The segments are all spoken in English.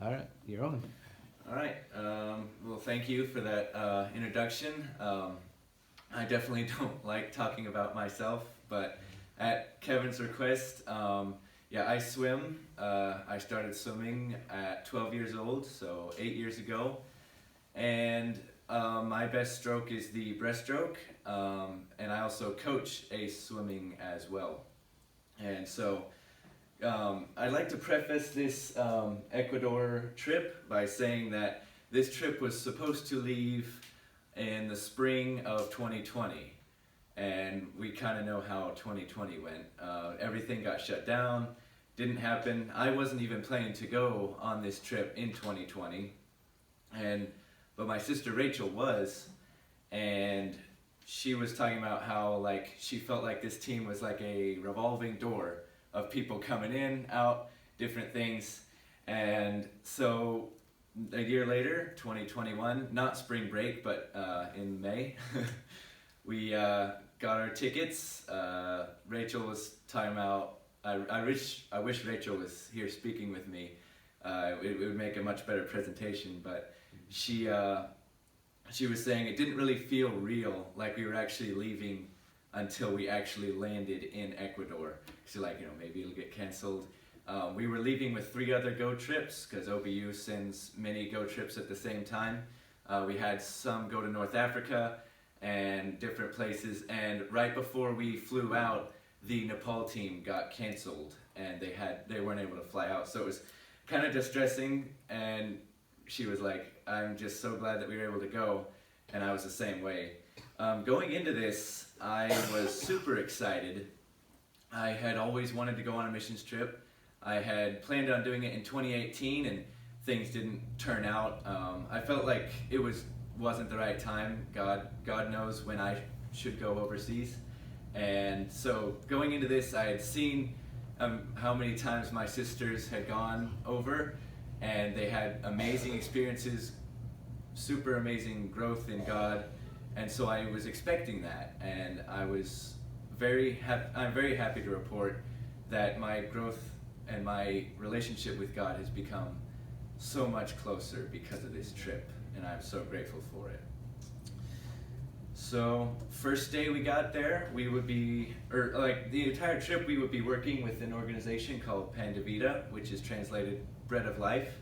All right, you're on. All right. Well, thank you for that introduction. I definitely don't like talking about myself, but at Kevin's request, yeah, I swim. I started swimming at 12 years old, so 8 years ago. And my best stroke is the breaststroke, and I also coach ace swimming as well. And so I'd like to preface this Ecuador trip by saying that this trip was supposed to leave in the spring of 2020, and we kind of know how 2020 went. Everything got shut down, didn't happen. I wasn't even planning to go on this trip in 2020, but my sister Rachel was, and she was talking about how like she felt like this team was like a revolving door of people coming in, out, different things. And so a year later, 2021, not spring break, but in May, we got our tickets. Rachel was talking about, I wish Rachel was here speaking with me. It would make a much better presentation, but she was saying it didn't really feel real, like we were actually leaving until we actually landed in Ecuador. So like, maybe it'll get canceled. We were leaving with 3 other go trips because OBU sends many go trips at the same time. We had some go to North Africa and different places, and right before we flew out, the Nepal team got canceled and they weren't able to fly out. So it was kind of distressing, and she was like, I'm just so glad that we were able to go, and I was the same way. Going into this, I was super excited. I had always wanted to go on a missions trip. I had planned on doing it in 2018, and things didn't turn out. I felt like it wasn't the right time. God knows when I should go overseas. And so going into this, I had seen how many times my sisters had gone over, and they had amazing experiences, super amazing growth in God. And so I was expecting that, and I'm very happy to report that my growth and my relationship with God has become so much closer because of this trip, and I'm so grateful for it. So first day we got there, the entire trip we would be working with an organization called Pan de Vida, which is translated Bread of Life.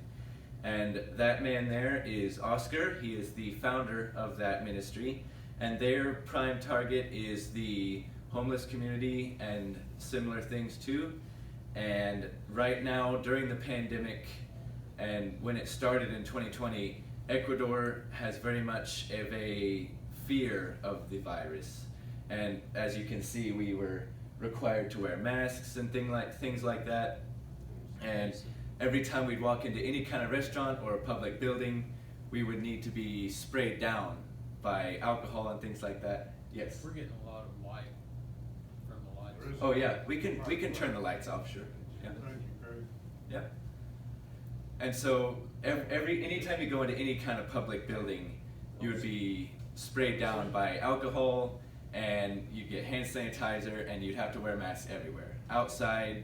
And that man there is Oscar. He is the founder of that ministry, and their prime target is the homeless community and similar things too. And right now, during the pandemic, and when it started in 2020, Ecuador has very much of a fear of the virus. And as you can see, we were required to wear masks and things like that. And every time we'd walk into any kind of restaurant or a public building, we would need to be sprayed down by alcohol and things like that. Yes? We're getting a lot of light from the lights. Oh yeah, we can turn the lights off, sure. Yeah. Yeah. And so anytime you go into any kind of public building, you would be sprayed down by alcohol, and you get hand sanitizer, and you'd have to wear masks everywhere. Outside,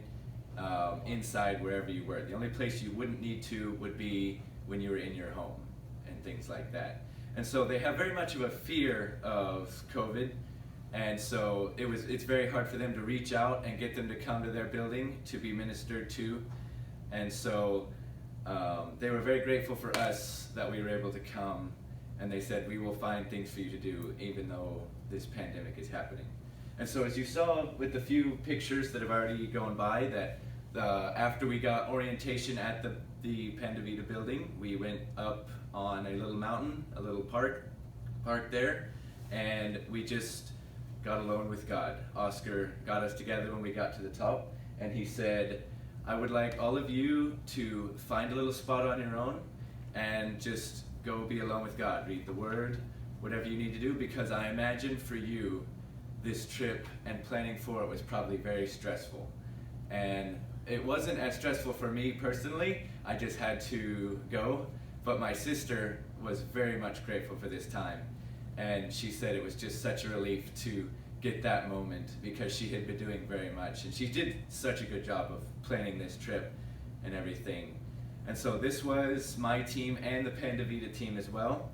inside, wherever you were. The only place you wouldn't need to would be when you were in your home and things like that. And so they have very much of a fear of COVID, and so it's very hard for them to reach out and get them to come to their building to be ministered to. And so they were very grateful for us that we were able to come, and they said, we will find things for you to do even though this pandemic is happening. And so as you saw with the few pictures that have already gone by, that after we got orientation at the Pan de Vida building, we went up on a little mountain, a little park there, and we just got alone with God. Oscar got us together when we got to the top, and he said, I would like all of you to find a little spot on your own and just go be alone with God, read the Word, whatever you need to do, because I imagine for you, this trip and planning for it was probably very stressful. And it wasn't as stressful for me personally, I just had to go, but my sister was very much grateful for this time. And she said it was just such a relief to get that moment because she had been doing very much. And she did such a good job of planning this trip and everything. And so this was my team and the Panda Vida team as well.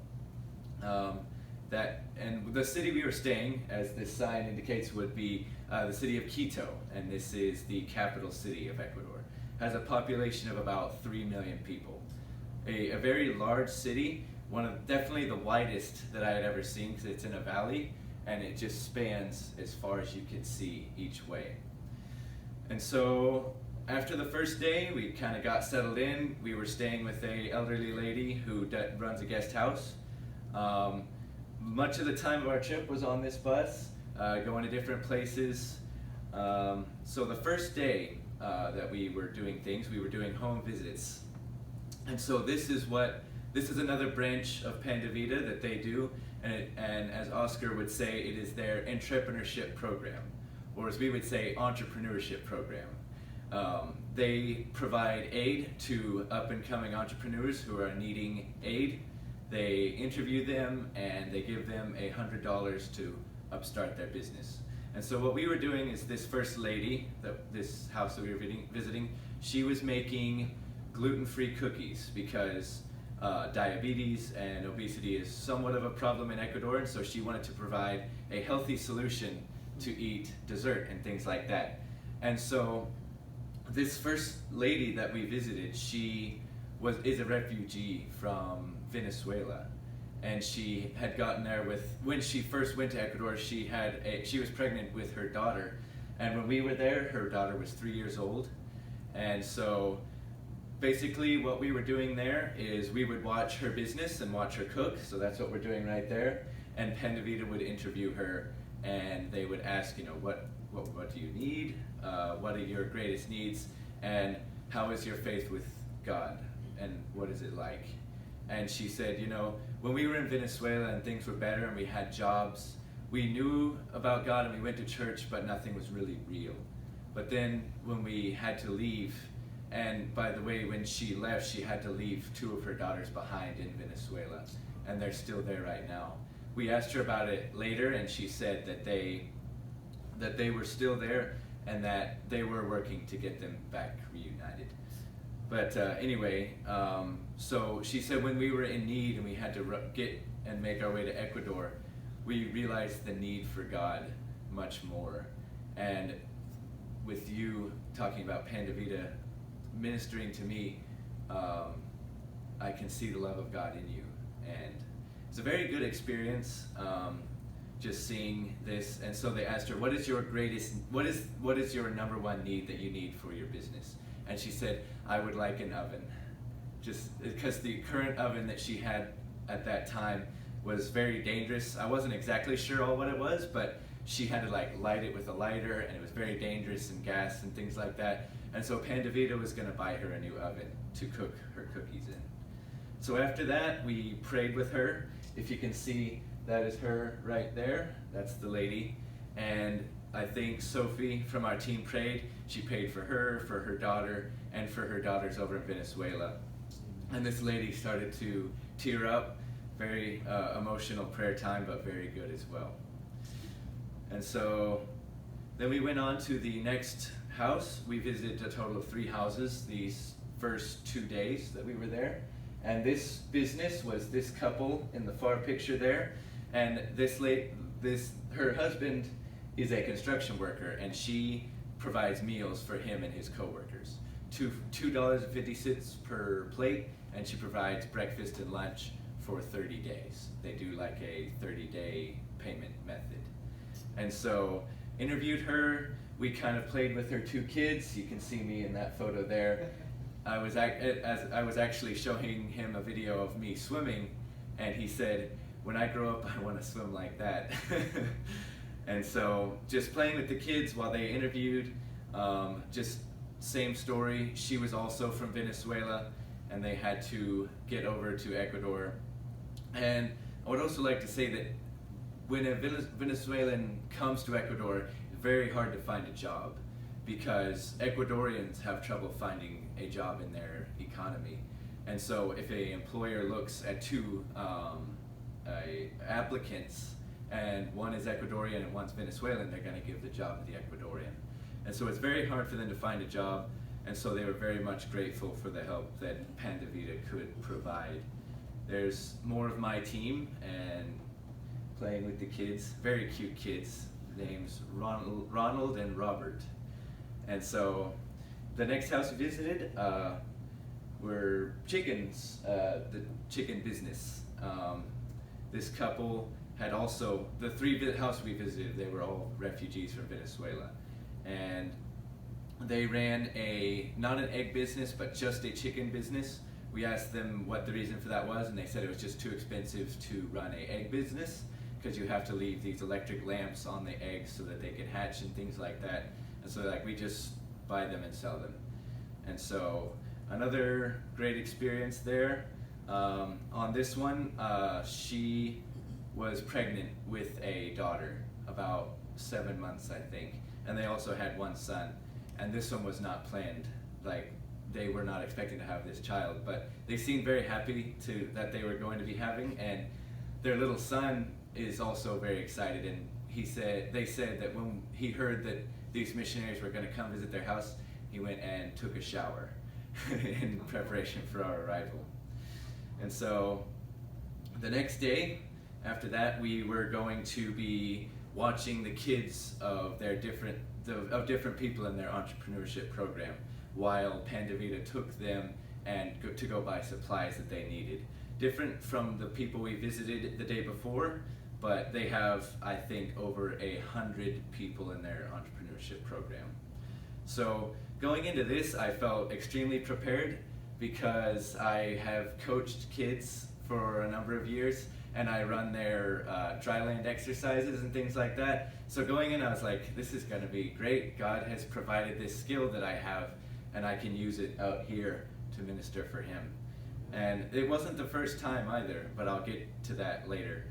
And the city we were staying, as this sign indicates, would be the city of Quito, and this is the capital city of Ecuador. It has a population of about 3 million people. A very large city, definitely the widest that I had ever seen, because it's in a valley, and it just spans as far as you can see each way. And so after the first day, we kind of got settled in. We were staying with an elderly lady who runs a guest house. Much of the time of our trip was on this bus, going to different places. So the first day that we were doing things, we were doing home visits. And so this is another branch of Panda Vida that they do, and as Oscar would say, it is their entrepreneurship program, or as we would say, entrepreneurship program. They provide aid to up-and-coming entrepreneurs who are needing aid. They interview them and they give them $100 to upstart their business. And so what we were doing is, this first lady, this house that we were visiting, she was making gluten-free cookies because diabetes and obesity is somewhat of a problem in Ecuador, and so she wanted to provide a healthy solution to eat dessert and things like that. And so this first lady that we visited, she is a refugee from Venezuela, and she had gotten there when she first went to Ecuador, she was pregnant with her daughter, and when we were there, her daughter was 3 years old. And so basically what we were doing there is we would watch her business and watch her cook, so that's what we're doing right there, and Panda Vida would interview her, and they would ask, what do you need, what are your greatest needs, and how is your faith with God, and what is it like? And she said, when we were in Venezuela and things were better and we had jobs, we knew about God and we went to church, but nothing was really real. But then when we had to leave, and by the way, when she left, she had to leave 2 of her daughters behind in Venezuela, and they're still there right now. We asked her about it later, and she said that they were still there and that they were working to get them back reunited. But anyway, so she said when we were in need and we had to get and make our way to Ecuador, we realized the need for God much more. And with you talking about Panda Vida ministering to me, I can see the love of God in you. And it's a very good experience, just seeing this. And so they asked her, what is your number one need that you need for your business? And she said, I would like an oven. Just because the current oven that she had at that time was very dangerous. I wasn't exactly sure what it was, but she had to light it with a lighter, and it was very dangerous, and gas and things like that. And so Panda Vida was going to buy her a new oven to cook her cookies in. So after that, we prayed with her. If you can see, that is her right there. That's the lady. And I think Sophie from our team prayed. She prayed for her daughter, and for her daughters over in Venezuela. And this lady started to tear up. Very emotional prayer time, but very good as well. And so then we went on to the next house. We visited a total of 3 houses these first 2 days that we were there. And this business was this couple in the far picture there. And her husband is a construction worker, and she provides meals for him and his coworkers. $2.50 per plate, and she provides breakfast and lunch for 30 days. They do like a 30-day payment method. And so interviewed her. We kind of played with her 2 kids. You can see me in that photo there. I was actually showing him a video of me swimming, and he said, when I grow up, I want to swim like that. And so just playing with the kids while they interviewed, just same story. She was also from Venezuela, and they had to get over to Ecuador. And I would also like to say that when a Venezuelan comes to Ecuador, it's very hard to find a job, because Ecuadorians have trouble finding a job in their economy. And so if an employer looks at 2 applicants, and one is Ecuadorian and one's Venezuelan, they're going to give the job to the Ecuadorian. And so it's very hard for them to find a job. And so they were very much grateful for the help that Panda Vida could provide. There's more of my team and playing with the kids, very cute kids, names Ronald and Robert. And so the next house we visited were chickens, the chicken business. This couple had also, the house we visited, they were all refugees from Venezuela. And they ran not an egg business, but just a chicken business. We asked them what the reason for that was, and they said it was just too expensive to run an egg business because you have to leave these electric lamps on the eggs so that they can hatch and things like that. And so like we just buy them and sell them. And so another great experience there. On this one, she was pregnant with a daughter, about 7 months I think, and they also had one son. And this one was not planned. Like, they were not expecting to have this child, but they seemed very happy that they were going to be having, and their little son is also very excited. And they said that when he heard that these missionaries were going to come visit their house, he went and took a shower in preparation for our arrival. And so the next day after that, we were going to be watching the kids of different people in their entrepreneurship program while Panda Vida took them to go buy supplies that they needed. Different from the people we visited the day before, but they have, I think, over 100 people in their entrepreneurship program. So going into this, I felt extremely prepared because I have coached kids for a number of years, and I run their dryland exercises and things like that. So going in, I was like, this is gonna be great. God has provided this skill that I have, and I can use it out here to minister for Him. And it wasn't the first time either, but I'll get to that later.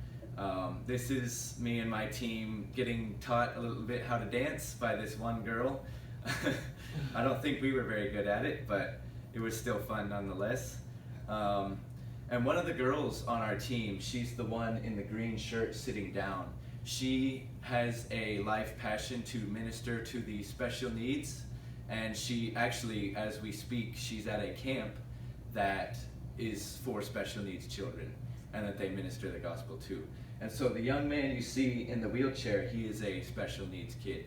This is me and my team getting taught a little bit how to dance by this one girl. I don't think we were very good at it, but it was still fun nonetheless. And one of the girls on our team, she's the one in the green shirt sitting down. She has a life passion to minister to the special needs, and she actually, as we speak, she's at a camp that is for special needs children and that they minister the gospel to. And so the young man you see in the wheelchair, he is a special needs kid.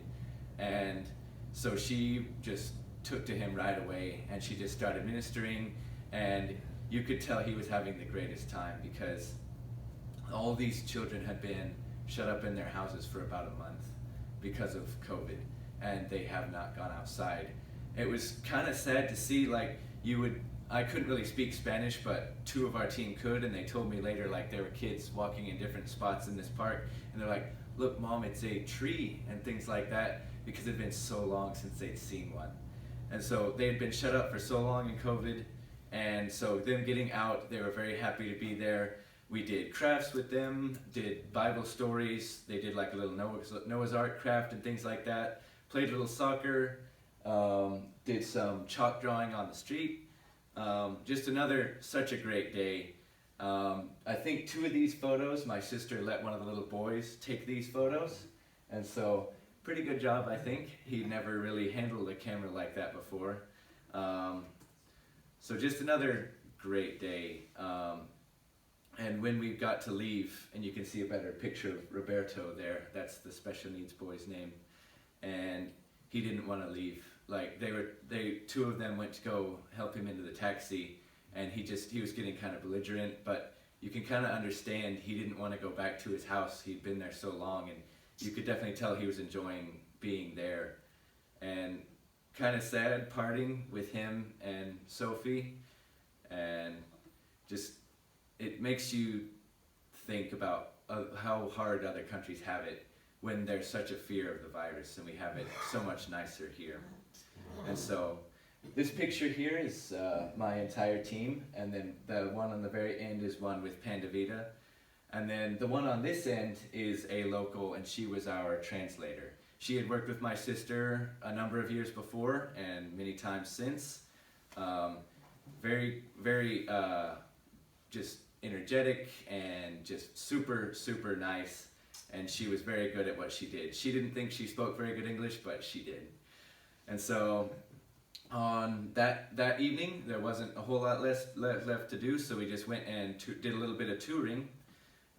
And so she just took to him right away, and she just started ministering, and you could tell he was having the greatest time because all these children had been shut up in their houses for about a month because of COVID, and they have not gone outside. It was kind of sad to see, like, I couldn't really speak Spanish, but two of our team could, and they told me later, like, there were kids walking in different spots in this park, and they're like, look, Mom, it's a tree, and things like that, because it had been so long since they'd seen one. And so they had been shut up for so long in COVID, and so them getting out, they were very happy to be there. We did crafts with them, did Bible stories, they did like a little Noah's Ark craft and things like that, played a little soccer, did some chalk drawing on the street. Just such a great day. I think two of these photos, my sister let one of the little boys take these photos, and so pretty good job, I think. He never really handled a camera like that before. So just another great day. And when we got to leave, and you can see a better picture of Roberto there, that's the special needs boy's name, and he didn't want to leave. Like two of them went to go help him into the taxi, and he was getting kind of belligerent, but you can kind of understand he didn't want to go back to his house. He'd been there so long, and you could definitely tell he was enjoying being there. And kind of sad parting with him and Sophie, and just it makes you think about how hard other countries have it when there's such a fear of the virus, and we have it so much nicer here. And so this picture here is my entire team, and then the one on the very end is one with Panda Vida, and then the one on this end is a local, and she was our translator. She had worked with my sister a number of years before and many times since. Very, very just energetic and just super, super nice, and she was very good at what she did. She didn't think she spoke very good English, but she did. And so on that evening, there wasn't a whole lot left to do, so we just went and did a little bit of touring.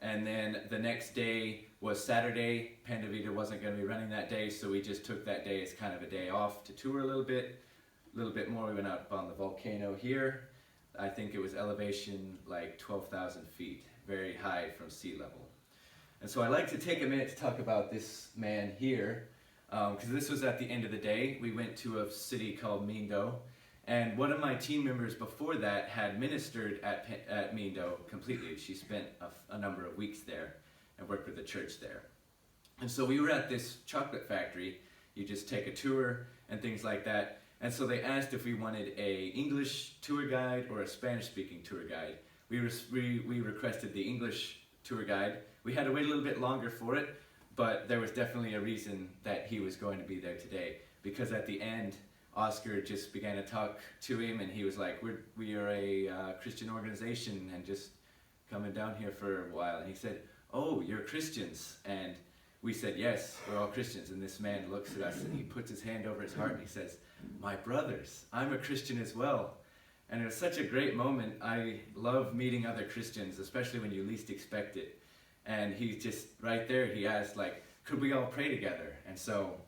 And then the next day was Saturday. Panda Vida wasn't going to be running that day, so we just took that day as kind of a day off to tour a little bit more. We went up on the volcano here. I think it was elevation like 12,000 feet, very high from sea level. And so I'd like to take a minute to talk about this man here, because this was at the end of the day. We went to a city called Mindo, and one of my team members before that had ministered at Mindo completely. She spent a number of weeks there and worked with the church there. And so we were at this chocolate factory. You just take a tour and things like that. And so they asked if we wanted a English tour guide or a Spanish-speaking tour guide. We requested the English tour guide. We had to wait a little bit longer for it, but there was definitely a reason that he was going to be there today. Because at the end, Oscar just began to talk to him, and he was like, we are a Christian organization and just coming down here for a while. And he said, "Oh, you're Christians?" And we said, "Yes, we're all Christians." And this man looks at us and he puts his hand over his heart and he says, "My brothers, I'm a Christian as well." And it was such a great moment. I love meeting other Christians, especially when you least expect it. And he just, right there, he asked, like, could we all pray together? And so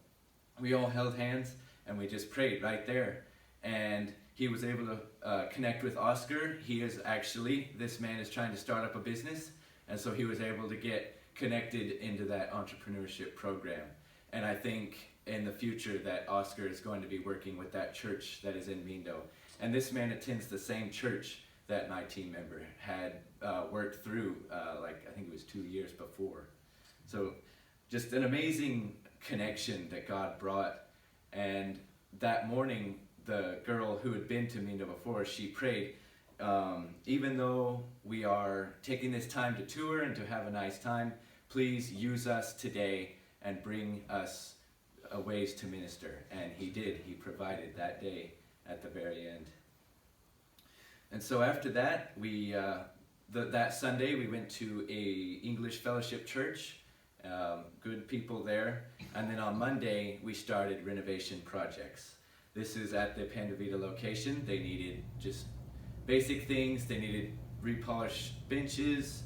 we all held hands and we just prayed right there. And he was able to connect with Oscar. This man is trying to start up a business. And so he was able to get connected into that entrepreneurship program. And I think in the future that Oscar is going to be working with that church that is in Mindo. And this man attends the same church that my team member had worked through, I think it was 2 years before. So just an amazing connection that God brought. And that morning, the girl who had been to Mindo before, she prayed, even though we are taking this time to tour and to have a nice time, please use us today and bring us ways to minister. And he did. He provided that day at the very end. And so after that, that Sunday we went to a English fellowship church, good people there. And then on Monday we started renovation projects. This is at the Panda Vida location. They needed just basic things. They needed repolished benches,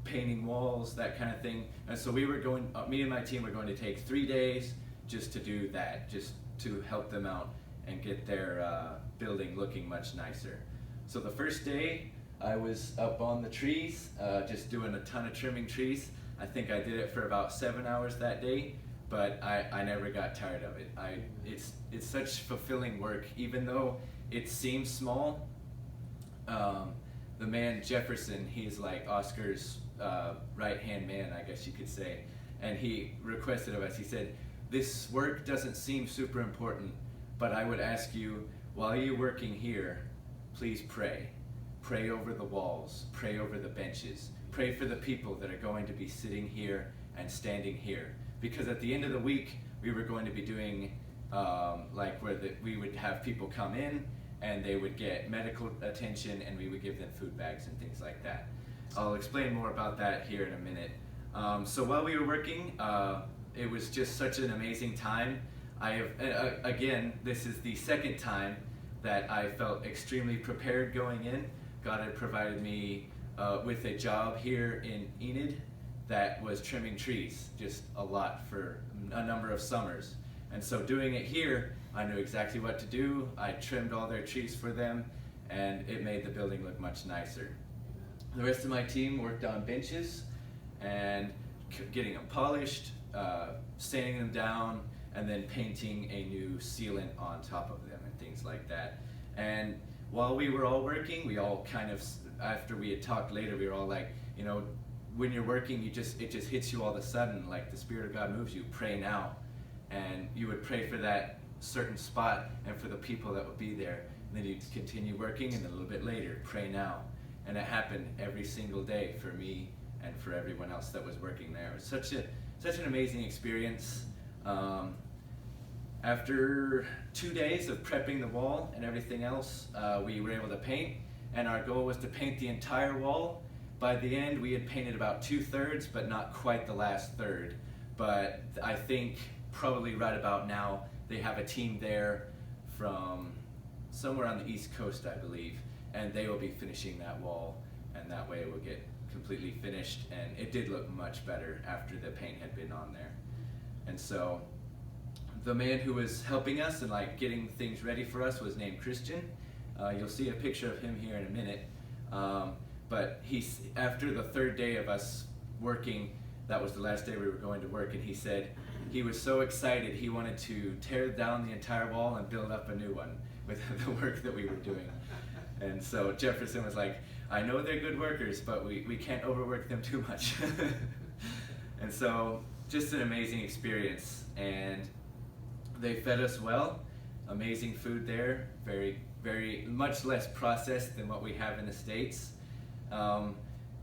painting walls, that kind of thing. And so me and my team were going to take 3 days just to do that, just to help them out and get their building looking much nicer. So the first day I was up on the trees, just doing a ton of trimming trees. I think I did it for about 7 hours that day, but I never got tired of it. It's such fulfilling work, even though it seems small. The man Jefferson, he's like Oscar's right-hand man, I guess you could say, and he requested of us, he said, "This work doesn't seem super important, but I would ask you, while you're working here, please pray. Pray over the walls, pray over the benches, pray for the people that are going to be sitting here and standing here." Because at the end of the week, we were going to be doing we would have people come in and they would get medical attention and we would give them food bags and things like that. I'll explain more about that here in a minute. So while we were working, it was just such an amazing time. Again, this is the second time that I felt extremely prepared going in. God had provided me with a job here in Enid that was trimming trees, just a lot for a number of summers. And so doing it here, I knew exactly what to do. I trimmed all their trees for them, and it made the building look much nicer. The rest of my team worked on benches and getting them polished, sanding them down, and then painting a new sealant on top of them and things like that. And while we were all working, we all kind of, after we had talked later, we were all like, when you're working, it just hits you all of a sudden, like the Spirit of God moves you, pray now. And you would pray for that certain spot and for the people that would be there. And then you'd continue working, and then a little bit later, pray now. And it happened every single day for me and for everyone else that was working there. It was such an amazing experience. After 2 days of prepping the wall and everything else, we were able to paint, and our goal was to paint the entire wall. By the end, we had painted about 2/3, but not quite the last third. But I think probably right about now, they have a team there from somewhere on the East Coast, I believe, and they will be finishing that wall, and that way it will get completely finished. And it did look much better after the paint had been on there. And so the man who was helping us and like getting things ready for us was named Christian. You'll see a picture of him here in a minute. But after the third day of us working, that was the last day we were going to work, and he said he was so excited he wanted to tear down the entire wall and build up a new one with the work that we were doing. And so Jefferson was like, I know they're good workers, but we can't overwork them too much. And so just an amazing experience. And they fed us well, amazing food there, very, very much less processed than what we have in the States.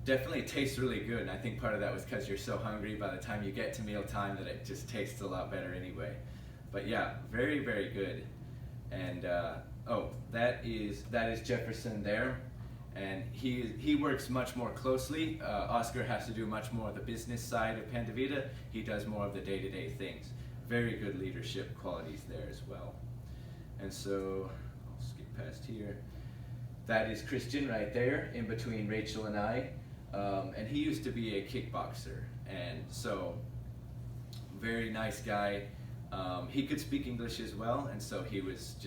Definitely tastes really good, and I think part of that was because you're so hungry by the time you get to mealtime that it just tastes a lot better anyway. But yeah, very, very good. And that is Jefferson there, and he works much more closely. Oscar has to do much more of the business side of Pan de Vida. He does more of the day-to-day things. Very good leadership qualities there as well. And so I'll skip past here. That is Christian right there, in between Rachel and I. And he used to be a kickboxer, and so very nice guy. He could speak English as well, and so he was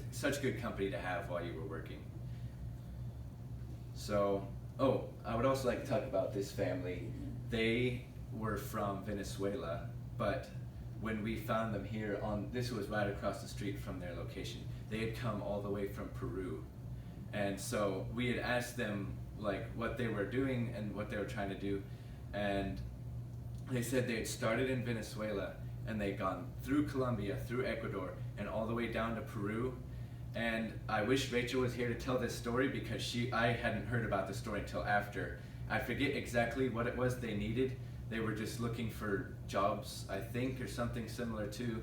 such good company to have while you were working. So, I would also like to talk about this family. They were from Venezuela, but when we found them here this was right across the street from their location. They had come all the way from Peru. And so we had asked them like what they were doing and what they were trying to do, and they said they had started in Venezuela and they'd gone through Colombia, through Ecuador, and all the way down to Peru. And I wish Rachel was here to tell this story, because I hadn't heard about the story until after. I forget exactly what it was they needed. They were just looking for jobs, I think, or something similar too.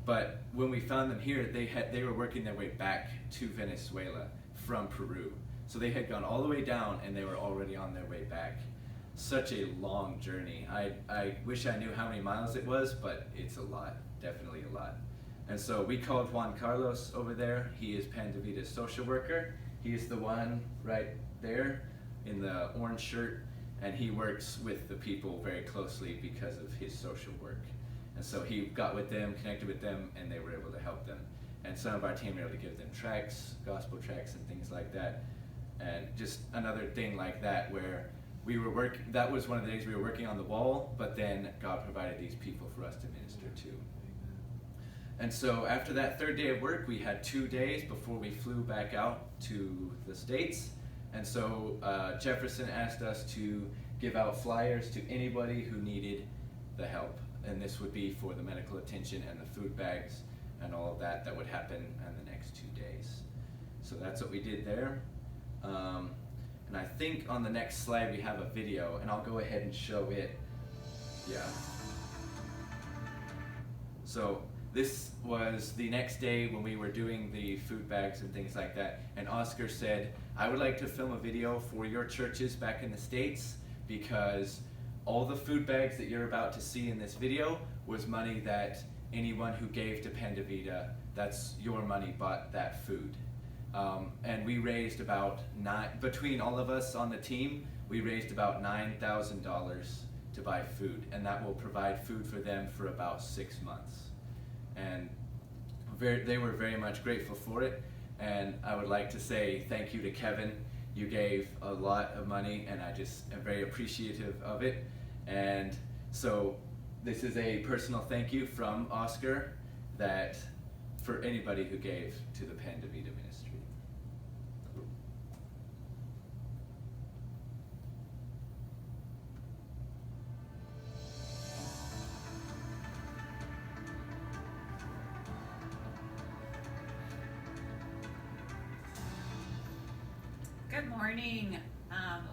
But when we found them here, they were working their way back to Venezuela from Peru. So they had gone all the way down and they were already on their way back. Such a long journey. I wish I knew how many miles it was, but it's a lot, definitely a lot. And so we called Juan Carlos over there. He is Pan de Vida's social worker. He is the one right there in the orange shirt, and he works with the people very closely because of his social work. And so he got with them, connected with them, and they were able to help them. And some of our team were able to give them tracts, gospel tracts and things like that. And just another thing like that where we were that was one of the days we were working on the wall, but then God provided these people for us to minister to. And so after that third day of work, we had 2 days before we flew back out to the States. And so Jefferson asked us to give out flyers to anybody who needed the help. And this would be for the medical attention and the food bags and all of that would happen in the next 2 days. So that's what we did there. And I think on the next slide we have a video, and I'll go ahead and show it. Yeah. So this was the next day when we were doing the food bags and things like that, and Oscar said, I would like to film a video for your churches back in the States, because all the food bags that you're about to see in this video was money that anyone who gave to Pan de Vida, that's your money, bought that food. And we raised between all of us on the team, we raised about $9,000 to buy food, and that will provide food for them for about 6 months. And they were very much grateful for it, and I would like to say thank you to Kevin. You gave a lot of money, and I just am very appreciative of it. And so this is a personal thank you from Oscar for anybody who gave to the Pan de Vida ministry. Good morning.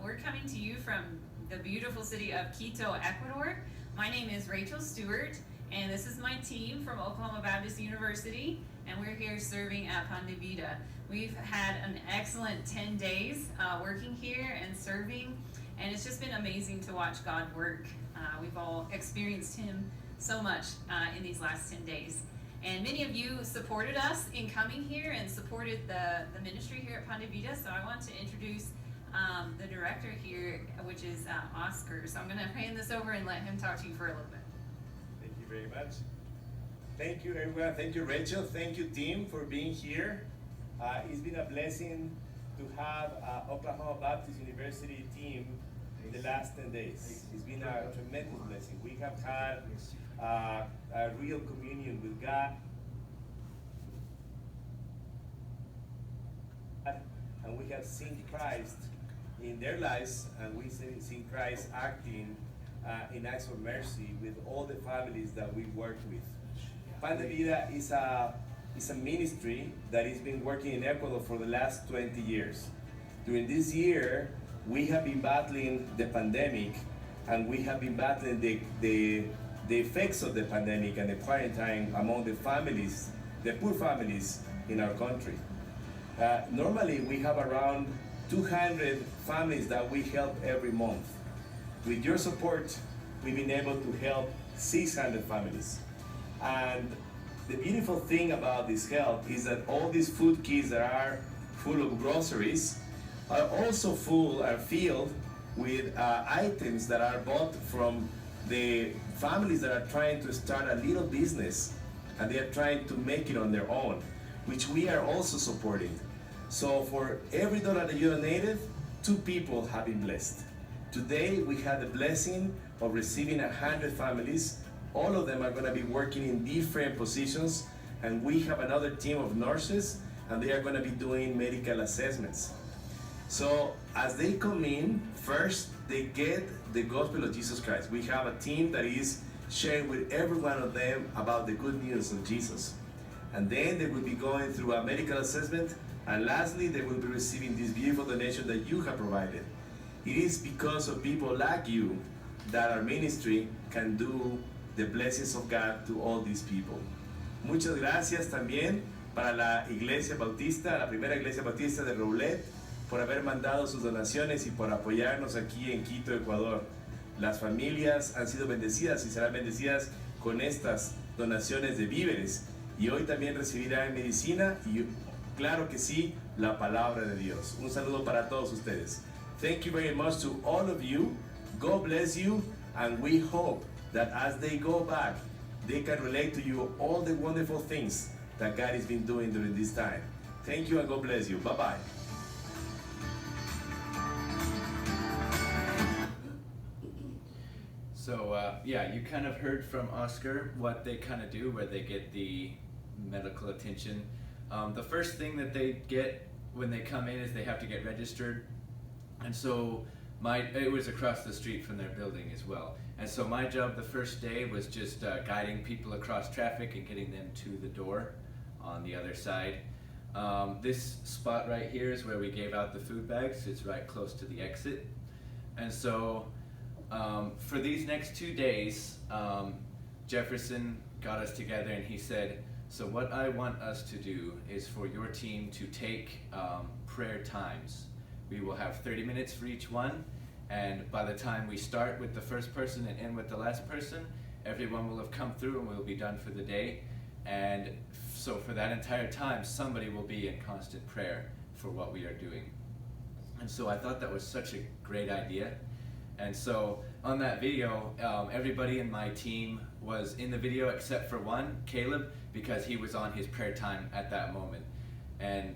We're coming to you from the beautiful city of Quito, Ecuador. My name is Rachel Stewart, and this is my team from Oklahoma Baptist University, and we're here serving at Pan de Vida. We've had an excellent 10 days working here and serving, and it's just been amazing to watch God work. We've all experienced Him so much in these last 10 days. And many of you supported us in coming here and supported the ministry here at Pan de Vida. So I want to introduce the director here, which is Oscar. So I'm going to hand this over and let him talk to you for a little bit. Thank you very much. Thank you, everyone. Thank you, Rachel. Thank you, team, for being here. It's been a blessing to have Oklahoma Baptist University team in the last 10 days. It's been a tremendous blessing. We have had a real communion with God, and we have seen Christ in their lives, and we've seen Christ acting in acts of mercy with all the families that we work with. Pan de Vida is a ministry that has been working in Ecuador for the last 20 years. During this year, we have been battling the pandemic, and we have been battling the effects of the pandemic and the quarantine among the families, the poor families in our country. Normally, we have around 200 families that we help every month. With your support, we've been able to help 600 families. And the beautiful thing about this help is that all these food kits that are full of groceries are also filled with items that are bought from the families that are trying to start a little business, and they are trying to make it on their own, which we are also supporting. So for every dollar that you donated, 2 people have been blessed. Today we had the blessing of receiving 100 families. All of them are going to be working in different positions, and we have another team of nurses, and they are going to be doing medical assessments. So as they come in, first they get the gospel of Jesus Christ. We have a team that is sharing with every one of them about the good news of Jesus. And then they will be going through a medical assessment, and lastly they will be receiving this beautiful donation that you have provided. It is because of people like you that our ministry can do the blessings of God to all these people. Muchas gracias también para la Iglesia Bautista, la primera Iglesia Bautista de Roulet, por haber mandado sus donaciones y por apoyarnos aquí en Quito, Ecuador. Las familias han sido bendecidas y serán bendecidas con estas donaciones de víveres. Y hoy también recibirán medicina y, claro que sí, la palabra de Dios. Un saludo para todos ustedes. Thank you very much to all of you. God bless you, and we hope that as they go back, they can relate to you all the wonderful things that God has been doing during this time. Thank you, and God bless you. Bye-bye. So yeah, you kind of heard from Oscar what they kind of do, where they get the medical attention. The first thing that they get when they come in is they have to get registered. And so it was across the street from their building as well. And so my job the first day was just guiding people across traffic and getting them to the door on the other side. This spot right here is where we gave out the food bags. It's right close to the exit. And so for these next 2 days, Jefferson got us together and he said, so what I want us to do is for your team to take prayer times. We will have 30 minutes for each one, and by the time we start with the first person and end with the last person, everyone will have come through and we'll be done for the day. And so for that entire time, somebody will be in constant prayer for what we are doing. And so I thought that was such a great idea. And so on that video, everybody in my team was in the video except for one, Caleb, because he was on his prayer time at that moment. And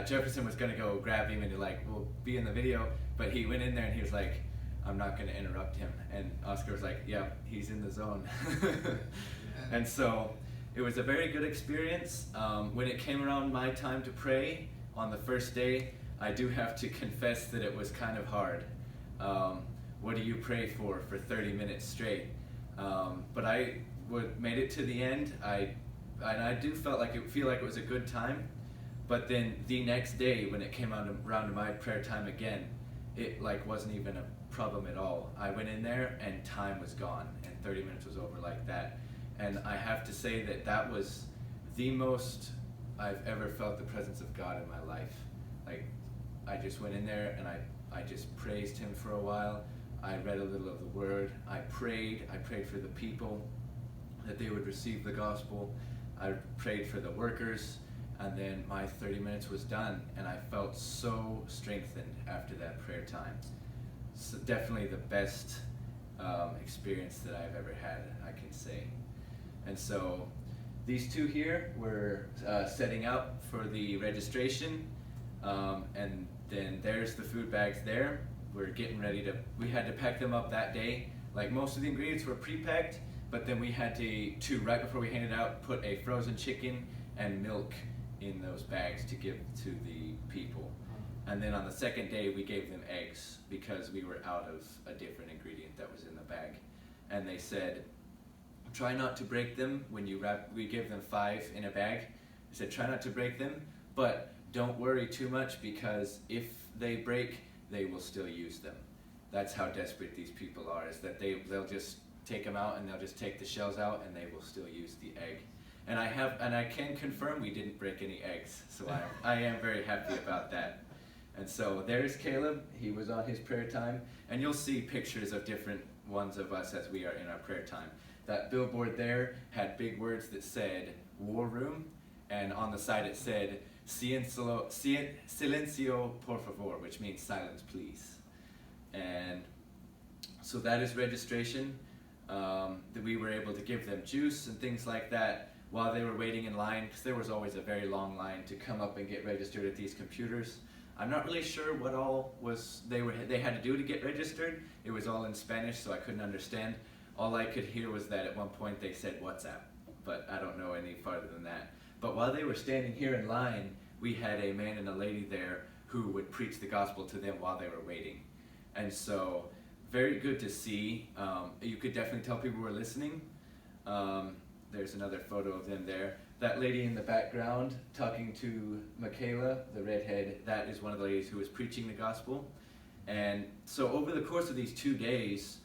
Jefferson was gonna go grab him and we'll be in the video, but he went in there and he was like, I'm not gonna interrupt him. And Oscar was like, yeah, he's in the zone. And so it was a very good experience. When it came around my time to pray on the first day, I do have to confess that it was kind of hard. What do you pray for 30 minutes straight? But I made it to the end. I do feel like it was a good time. But then the next day, when it came around to my prayer time again, it wasn't even a problem at all. I went in there and time was gone, and 30 minutes was over like that. And I have to say that was the most I've ever felt the presence of God in my life. I just went in there and I just praised him for a while. I read a little of the word. I prayed for the people that they would receive the gospel. I prayed for the workers, and then my 30 minutes was done, and I felt so strengthened after that prayer time. So definitely the best experience that I've ever had, I can say. And so these two here were setting up for the registration, and then there's the food bags there. We're getting ready to, we had to pack them up that day. Like most of the ingredients were pre-packed, but then we had to right before we handed out, put a frozen chicken and milk in those bags to give to the people. And then on the second day, we gave them eggs because we were out of a different ingredient that was in the bag. And they said, try not to break them when you wrap, we give them 5 in a bag. They said, try not to break them, but don't worry too much, because if they break, they will still use them. That's how desperate these people are, is that they'll just take them out and they'll just take the shells out and they will still use the egg. And I can confirm we didn't break any eggs, so I am very happy about that. And so there's Caleb, he was on his prayer time, and you'll see pictures of different ones of us as we are in our prayer time. That billboard there had big words that said war room, and on the side it said silencio por favor, which means silence please. And so that is registration. That we were able to give them juice and things like that while they were waiting in line, because there was always a very long line to come up and get registered at these computers. I'm not really sure what all they had to do to get registered. It was all in Spanish, so I couldn't understand. All I could hear was that at one point they said WhatsApp, but I don't know any farther than that. But while they were standing here in line, we had a man and a lady there who would preach the gospel to them while they were waiting. And so, very good to see. You could definitely tell people were listening. There's another photo of them there. That lady in the background talking to Michaela, the redhead, that is one of the ladies who was preaching the gospel. And so over the course of these 2 days,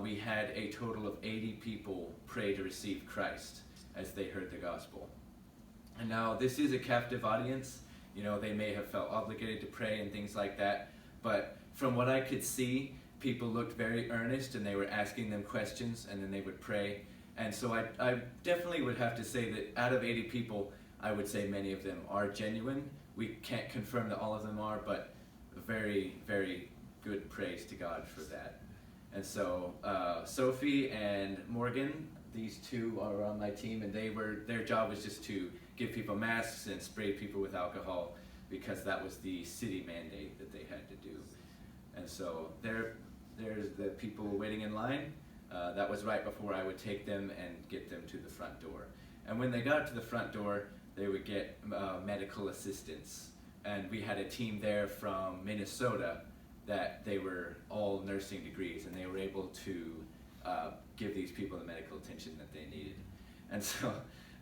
we had a total of 80 people pray to receive Christ as they heard the gospel. And now this is a captive audience. You know, they may have felt obligated to pray and things like that. But from what I could see, people looked very earnest and they were asking them questions and then they would pray. And so I definitely would have to say that out of 80 people, I would say many of them are genuine. We can't confirm that all of them are, but very, very good praise to God for that. And so Sophie and Morgan, these two are on my team, and their job was just to give people masks and spray people with alcohol, because that was the city mandate that they had to do. And so there's the people waiting in line. That was right before I would take them and get them to the front door. And when they got to the front door, they would get medical assistance. And we had a team there from Minnesota that they were all nursing degrees, and they were able to give these people the medical attention that they needed. And so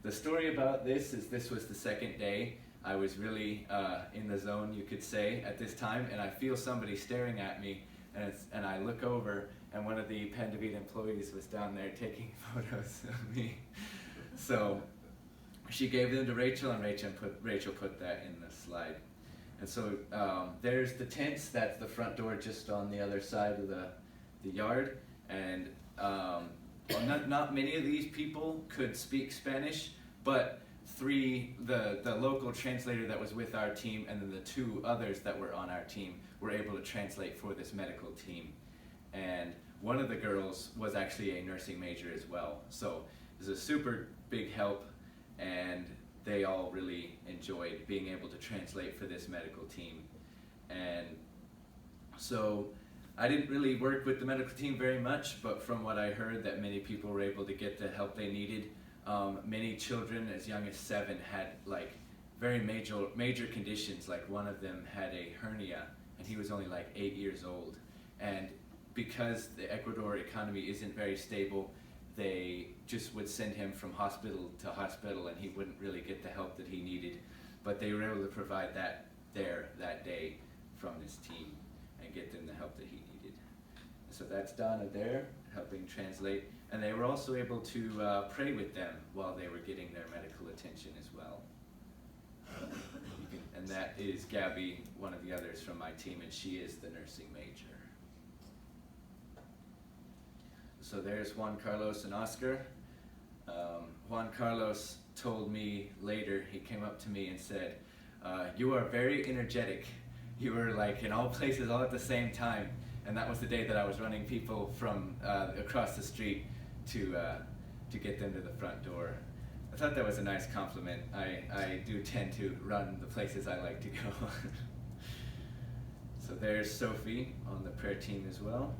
the story about this is, this was the second day. I was really in the zone, you could say, at this time, and I feel somebody staring at me, and I look over, and one of the Pan de Vida employees was down there taking photos of me. So she gave them to Rachel, and Rachel put that in the slide. And so there's the tents. That's the front door just on the other side of the yard. And not many of these people could speak Spanish, but the local translator that was with our team, and then the 2 others that were on our team, were able to translate for this medical team. And one of the girls was actually a nursing major as well. So it was a super big help, and they all really enjoyed being able to translate for this medical team. And so I didn't really work with the medical team very much, but from what I heard, that many people were able to get the help they needed. Many children as young as 7 had like very major conditions. Like one of them had a hernia, and he was only like 8 years old. And because the Ecuador economy isn't very stable, they just would send him from hospital to hospital, and he wouldn't really get the help that he needed. But they were able to provide that there that day from this team and get them the help that he needed. So that's Donna there, helping translate. And they were also able to pray with them while they were getting their medical attention as well. And that is Gabby, one of the others from my team, and she is the nursing major. So there's Juan Carlos and Oscar. Juan Carlos told me later, he came up to me and said, you are very energetic. You were like in all places all at the same time. And that was the day that I was running people from across the street to get them to the front door. I thought that was a nice compliment. I do tend to run the places I like to go. So there's Sophie on the prayer team as well.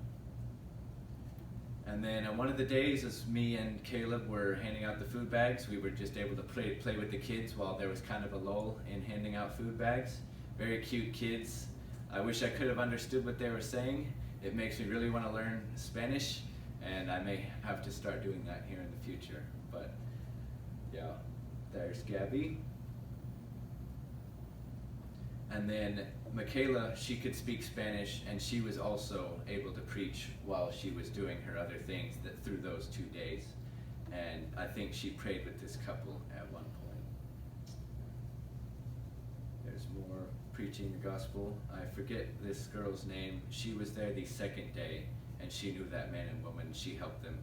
And then one of the days, as me and Caleb were handing out the food bags, we were just able to play with the kids while there was kind of a lull in handing out food bags. Very cute kids. I wish I could have understood what they were saying. It makes me really want to learn Spanish, and I may have to start doing that here in the future. But yeah, there's Gabby. And then Michaela, she could speak Spanish, and she was also able to preach while she was doing her other things through those 2 days. And I think she prayed with this couple at one point. There's more preaching the gospel. I forget this girl's name. She was there the second day, and she knew that man and woman. She helped them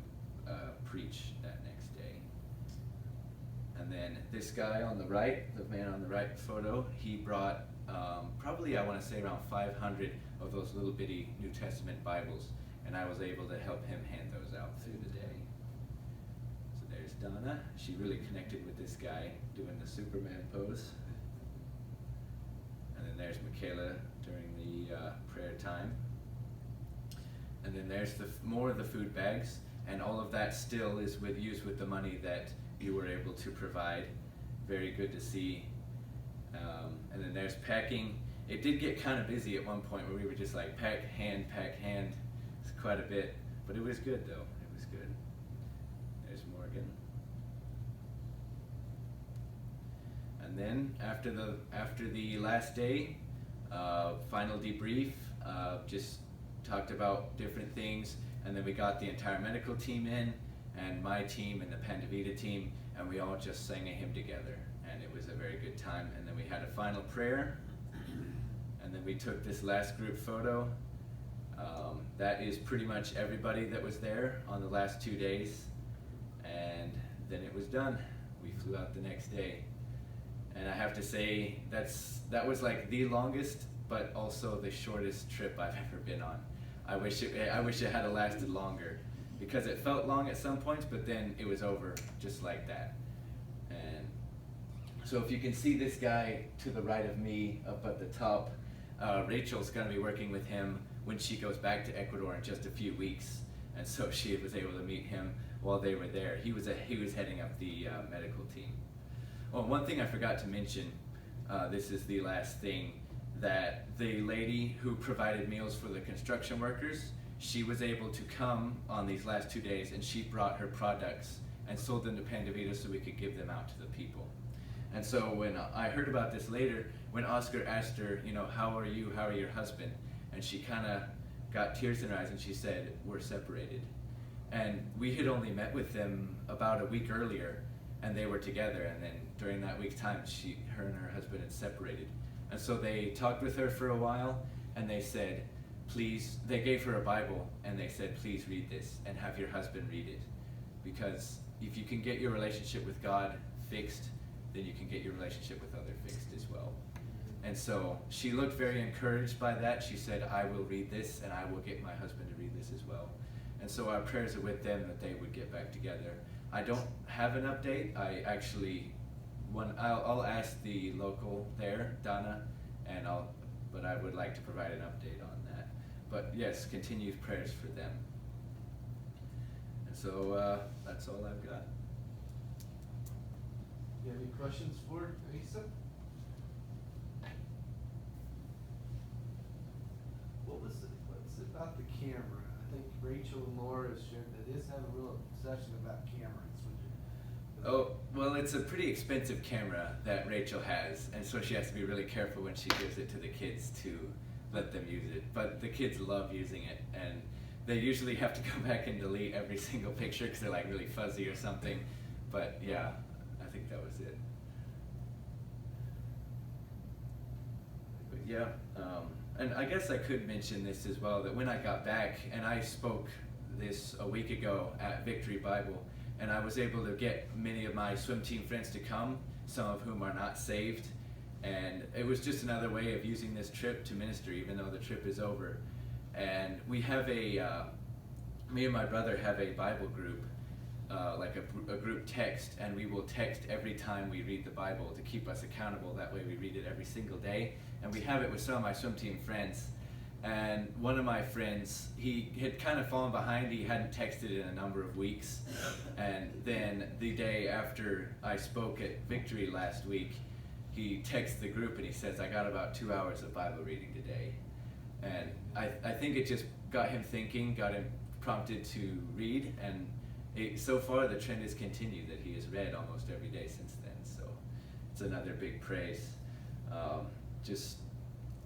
preach that next day. And then this guy on the right, the man on the right photo, he brought probably, I want to say, around 500 of those little bitty New Testament Bibles, and I was able to help him hand those out through the day. So there's Donna. She really connected with this guy doing the Superman pose. And then there's Michaela during the prayer time. And then there's more of the food bags, and all of that still is used with the money that you were able to provide. Very good to see. And then there's packing. It did get kind of busy at one point where we were just like pack, hand. It's quite a bit, but it was good though. It was good. There's Morgan. And then after the last day, final debrief, just talked about different things, and then we got the entire medical team in, and my team and the Pandavita team, and we all just sang a hymn together, and it was a very good time. And then we had a final prayer, and then we took this last group photo. That is pretty much everybody that was there on the last 2 days, and then it was done. We flew out the next day, and I have to say that was like the longest, but also the shortest trip I've ever been on. I wish it had lasted longer, because it felt long at some points, but then it was over just like that. And so if you can see this guy to the right of me up at the top, Rachel's going to be working with him when she goes back to Ecuador in just a few weeks, and so she was able to meet him while they were there. He was heading up the medical team. Oh, one thing I forgot to mention, this is the last thing, that the lady who provided meals for the construction workers, she was able to come on these last 2 days, and she brought her products and sold them to Pandavita so we could give them out to the people. And so when I heard about this later, when Oscar asked her, how are you, how are your husband? And she kind of got tears in her eyes, and she said, we're separated. And we had only met with them about a week earlier, and they were together, and then during that week's time, her and her husband had separated. And so they talked with her for a while, and they said, please, they gave her a Bible, and they said, please read this, and have your husband read it. Because if you can get your relationship with God fixed, then you can get your relationship with others fixed as well. And so she looked very encouraged by that. She said, I will read this, and I will get my husband to read this as well. And so our prayers are with them that they would get back together. I don't have an update. I'll ask the local there, Donna, but I would like to provide an update on that. But yes, continued prayers for them. And so that's all I've got. You have any questions for Asa? What's it about the camera? I think Rachel and Laura has shared that this have a real obsession about cameras. Oh, well, it's a pretty expensive camera that Rachel has, and so she has to be really careful when she gives it to the kids to let them use it. But the kids love using it, and they usually have to go back and delete every single picture because they're like really fuzzy or something. But yeah, I think that was it. But yeah, and I guess I could mention this as well, that when I got back, and I spoke this a week ago at Victory Bible, and I was able to get many of my swim team friends to come, some of whom are not saved. And it was just another way of using this trip to minister, even though the trip is over. And we have me and my brother have a Bible group, like a group text, and we will text every time we read the Bible to keep us accountable. That way we read it every single day. And we have it with some of my swim team friends. And one of my friends, he had kind of fallen behind. He hadn't texted in a number of weeks. And then the day after I spoke at Victory last week, he texts the group and he says, I got about 2 hours of Bible reading today. And I think it just got him thinking, got him prompted to read, and so far the trend has continued that he has read almost every day since then. So it's another big praise. Just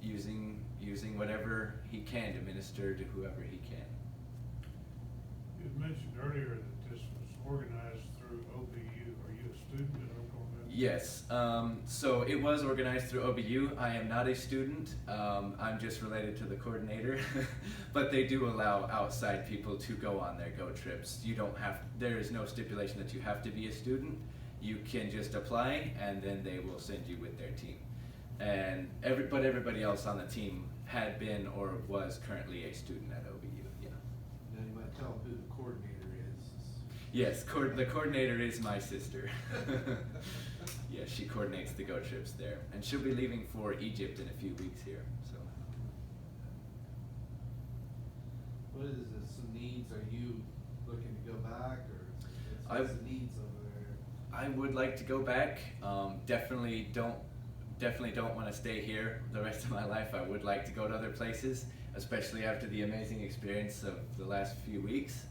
using whatever he can to minister to whoever he can. You had mentioned earlier that this was organized through OBU. Are you a student at Oklahoma? Yes, so it was organized through OBU. I am not a student. I'm just related to the coordinator, but they do allow outside people to go on their go trips. There is no stipulation that you have to be a student. You can just apply, and then they will send you with their team. And everybody else on the team had been or was currently a student at OBU. Yeah. Now you might tell them who the coordinator is. Yes, the coordinator is my sister. Yeah, she coordinates the go trips there, and she'll be leaving for Egypt in a few weeks here. So. What is this, some needs? Are you looking to go back, or what's the needs over there? I would like to go back. Definitely don't want to stay here the rest of my life. I would like to go to other places, especially after the amazing experience of the last few weeks.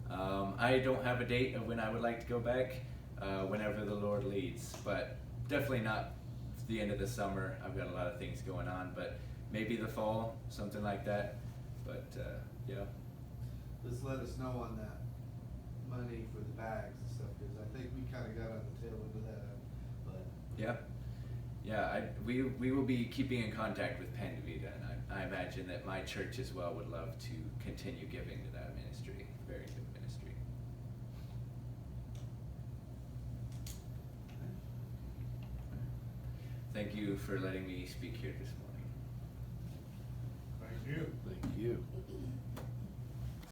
I don't have a date of when I would like to go back, whenever the Lord leads, but definitely not the end of the summer. I've got a lot of things going on, but maybe the fall, something like that. But yeah. Just let us know on that money for the bags and stuff, because I think we kind of got on the tail end of that, but. Yeah, we will be keeping in contact with Pan de Vida, and I imagine that my church as well would love to continue giving to that ministry. Very good ministry. Thank you for letting me speak here this morning. Thank you. Thank you.